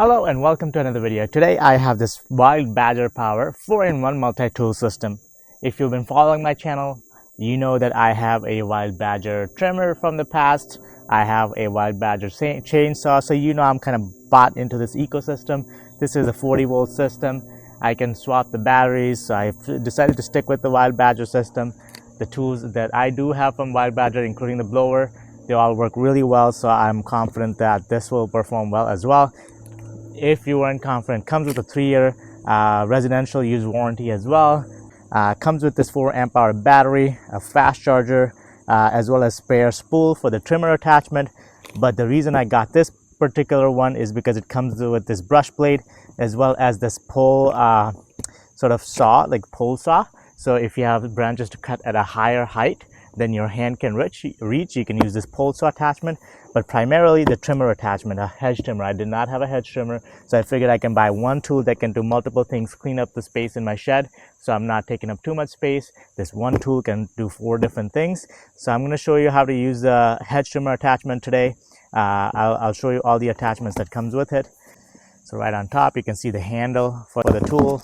Hello and welcome to another video. Today I have this Wild Badger Power 4-in-1 multi-tool system. If you've been following my channel, you know that I have a Wild Badger trimmer from the past. I have a Wild Badger chainsaw, so you know I'm kind of bought into this ecosystem. This is a 40-volt system. I can swap the batteries, so I decided to stick with the Wild Badger system. The tools that I do have from Wild Badger, including the blower, they all work really well, so I'm confident that this will perform well as well. If you weren't confident, comes with a 3-year residential use warranty as well. Comes with this 4 amp hour battery, a fast charger, as well as spare spool for the trimmer attachment. But the reason I got this particular one is because it comes with this brush blade as well as this pole sort of saw, like pole saw. So if you have branches to cut at a higher height than your hand can reach, you can use this pole saw attachment. But primarily the trimmer attachment, a hedge trimmer. I did not have a hedge trimmer, so I figured I can buy one tool that can do multiple things, clean up the space in my shed, so I'm not taking up too much space. This one tool can do 4 different things. So I'm going to show you how to use the hedge trimmer attachment today. I'll show you all the attachments that comes with it. So right on top, you can see the handle for the tool.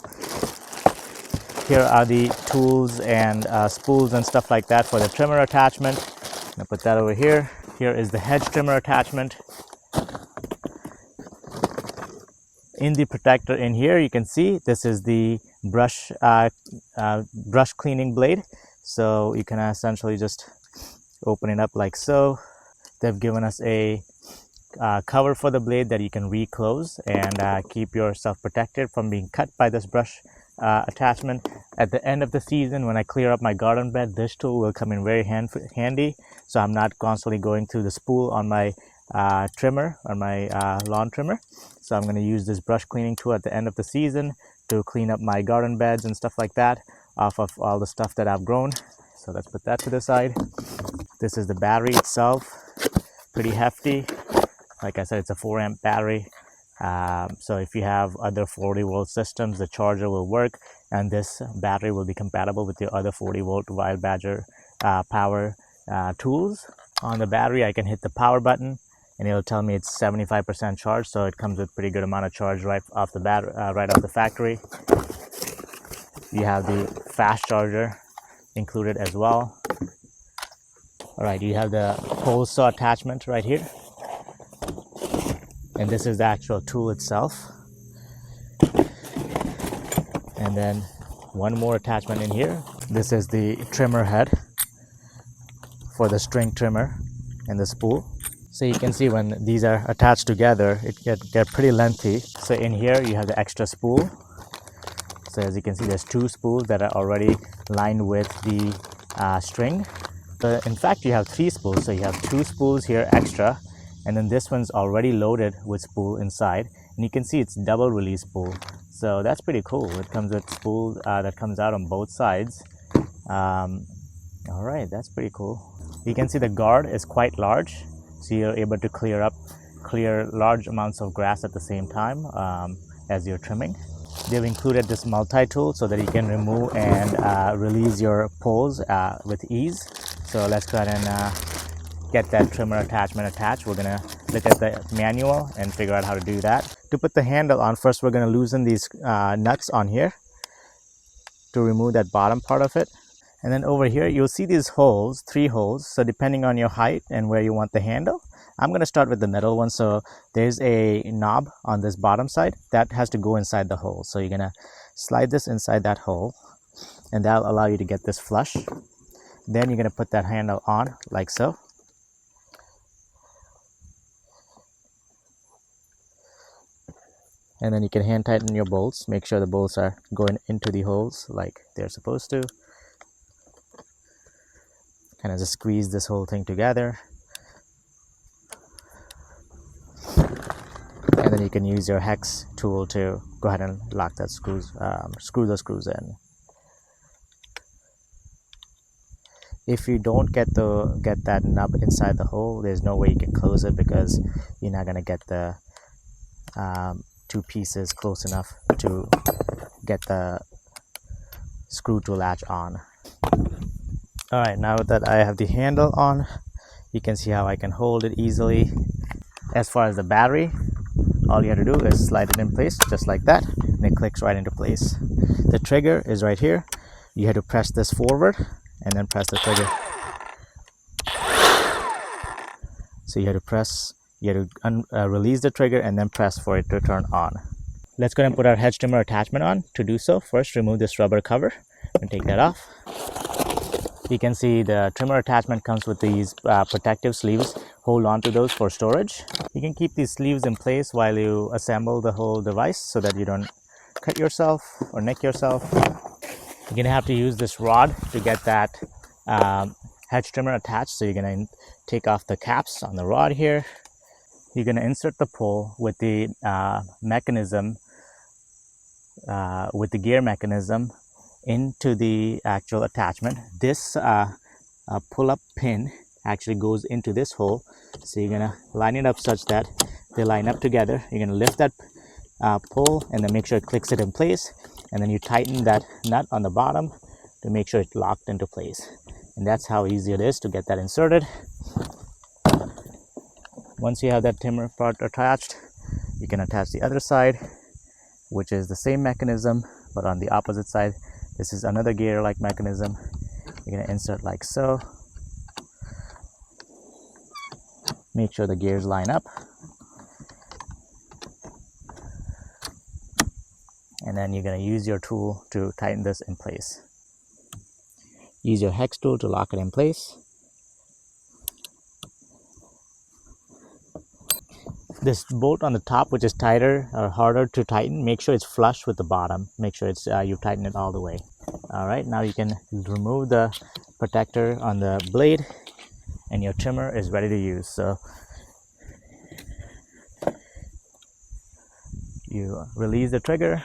Here are the tools and spools and stuff like that for the trimmer attachment. I'll put that over here. Here is the hedge trimmer attachment. In the protector in here, you can see this is the brush cleaning blade. So you can essentially just open it up like so. They've given us a cover for the blade that you can reclose and keep yourself protected from being cut by this brush attachment. At the end of the season, when I clear up my garden bed, this tool will come in very handy, so I'm not constantly going through the spool on my trimmer, on my lawn trimmer. So I'm going to use this brush cleaning tool at the end of the season to clean up my garden beds and stuff like that off of all the stuff that I've grown. So let's put that to the side. This is the battery itself, pretty hefty. Like I said, it's a 4 amp battery. So if you have other 40-volt systems, the charger will work, and this battery will be compatible with your other 40-volt Wild Badger power tools. On the battery, I can hit the power button and it'll tell me it's 75% charged, so it comes with pretty good amount of charge right off the right off the factory. You have the fast charger included as well. All right, you have the pole saw attachment right here. And this is the actual tool itself. And then one more attachment in here. This is the trimmer head for the string trimmer and the spool. So you can see when these are attached together, it get pretty lengthy. So in here you have the extra spool. So as you can see, there's 2 spools that are already lined with the string. So in fact, you have 3 spools. So you have 2 spools here extra. And then this one's already loaded with spool inside, and you can see it's double release spool, so that's pretty cool. It comes with spool that comes out on both sides. All right, that's pretty cool. You can see the guard is quite large, so you're able to clear large amounts of grass at the same time as you're trimming. They've included this multi-tool so that you can remove and release your poles with ease. So let's go ahead and get that trimmer attachment attached. We're gonna look at the manual and figure out how to do that. To put the handle on, first we're gonna loosen these nuts on here to remove that bottom part of it. And then over here you'll see these holes, 3 holes. So depending on your height and where you want the handle, I'm gonna start with the middle one. So there's a knob on this bottom side that has to go inside the hole. So you're gonna slide this inside that hole, and that'll allow you to get this flush. Then you're gonna put that handle on like so. And then you can hand tighten your bolts. Make sure the bolts are going into the holes like they're supposed to. Kind of just squeeze this whole thing together. And then you can use your hex tool to go ahead and lock that screw those screws in. If you don't get that nub inside the hole, there's no way you can close it, because you're not gonna get the 2 pieces close enough to get the screw to latch on. All right, now that I have the handle on, you can see how I can hold it easily. As far as the battery, All you have to do is slide it in place just like that, and it clicks right into place. The trigger is right here. You have to press this forward and then press the trigger. So you have to release the trigger and then press for it to turn on. Let's go ahead and put our hedge trimmer attachment on. To do so, first remove this rubber cover and take that off. You can see the trimmer attachment comes with these protective sleeves. Hold on to those for storage. You can keep these sleeves in place while you assemble the whole device so that you don't cut yourself or nick yourself. You're gonna have to use this rod to get that hedge trimmer attached. So you're gonna take off the caps on the rod here. You're gonna insert the pole with the mechanism, with the gear mechanism into the actual attachment. This pull-up pin actually goes into this hole. So you're gonna line it up such that they line up together. You're gonna lift that pull and then make sure it clicks it in place, and then you tighten that nut on the bottom to make sure it's locked into place. And that's how easy it is to get that inserted. Once you have that trimmer part attached, you can attach the other side, which is the same mechanism but on the opposite side. This is another gear-like mechanism. You're gonna insert like so. Make sure the gears line up. And then you're gonna use your tool to tighten this in place. Use your hex tool to lock it in place. This bolt on the top, which is tighter or harder to tighten, make sure it's flush with the bottom. Make sure it's you tighten it all the way. All right, now you can remove the protector on the blade and your trimmer is ready to use. So you release the trigger.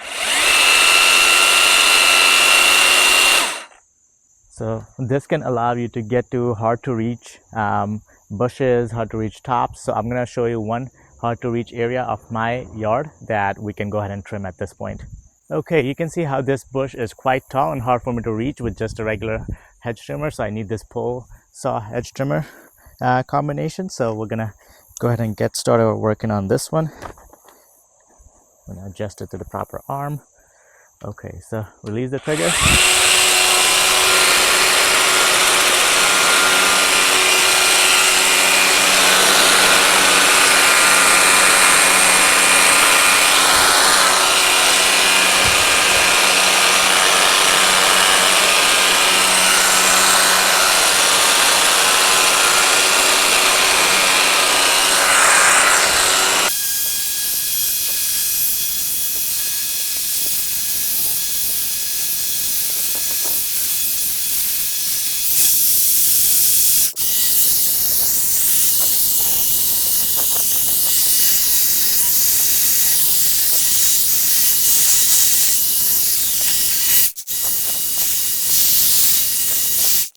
So this can allow you to get to hard to reach bushes, hard to reach tops. So I'm gonna show you one hard to reach area of my yard that we can go ahead and trim at this point. Okay, you can see how this bush is quite tall and hard for me to reach with just a regular hedge trimmer. So I need this pole saw hedge trimmer combination. So we're gonna go ahead and get started working on this one. I'm gonna adjust it to the proper arm. Okay, so release the trigger.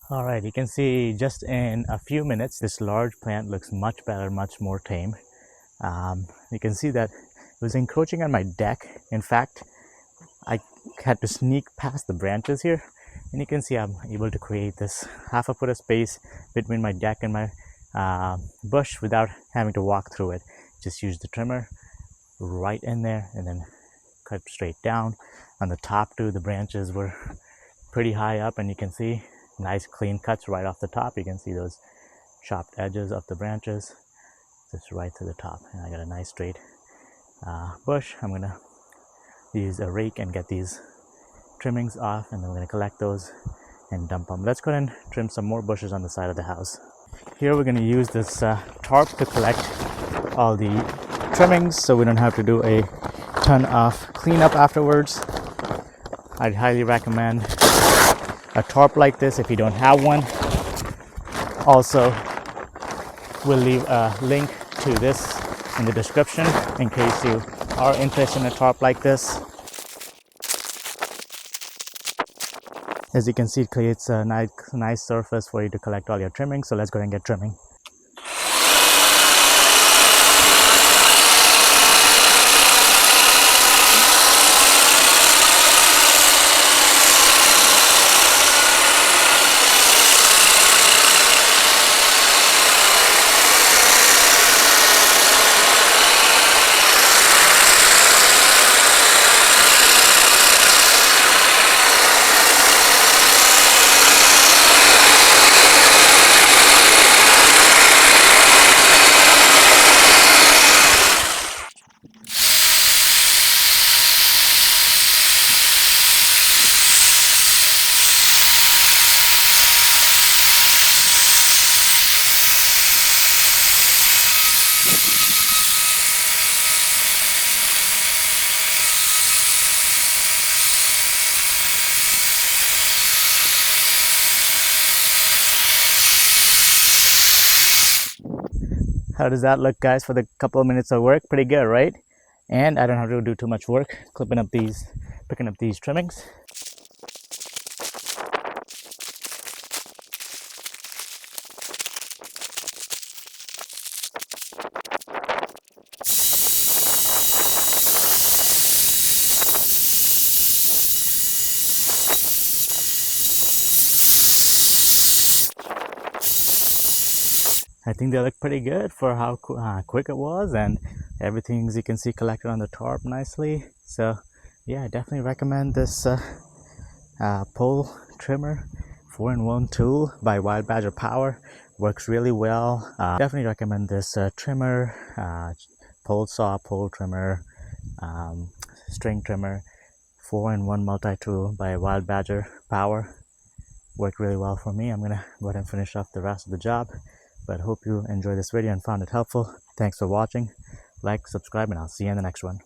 All right, you can see just in a few minutes, this large plant looks much better, much more tame. You can see that it was encroaching on my deck. In fact, I had to sneak past the branches here, and you can see I'm able to create this half a foot of space between my deck and my bush without having to walk through it. Just use the trimmer right in there and then cut straight down. On the top too, the branches were pretty high up, and you can see nice clean cuts right off the top. You can see those chopped edges of the branches just right to the top, and I got a nice straight bush. I'm gonna use a rake and get these trimmings off, and then we're gonna collect those and dump them. Let's go ahead and trim some more bushes on the side of the house. Here we're gonna use this tarp to collect all the trimmings so we don't have to do a ton of cleanup afterwards. I'd highly recommend a tarp like this if you don't have one. Also, we'll leave a link to this in the description in case you are interested in a tarp like this. As you can see, it creates a nice surface for you to collect all your trimmings. So let's go ahead and get trimming. How does that look, guys, for the couple of minutes of work? Pretty good, right? And I don't have to do too much work picking up these trimmings. I think they look pretty good for how quick it was, and everything, as you can see, collected on the tarp nicely. So yeah, I definitely recommend this pole trimmer 4-in-1 tool by Wild Badger Power. Works really well. Definitely recommend this trimmer, pole saw, pole trimmer, string trimmer, 4-in-1 multi-tool by Wild Badger Power. Worked really well for me. I'm gonna go ahead and finish off the rest of the job, but hope you enjoyed this video and found it helpful. Thanks for watching. Like, subscribe, and I'll see you in the next one.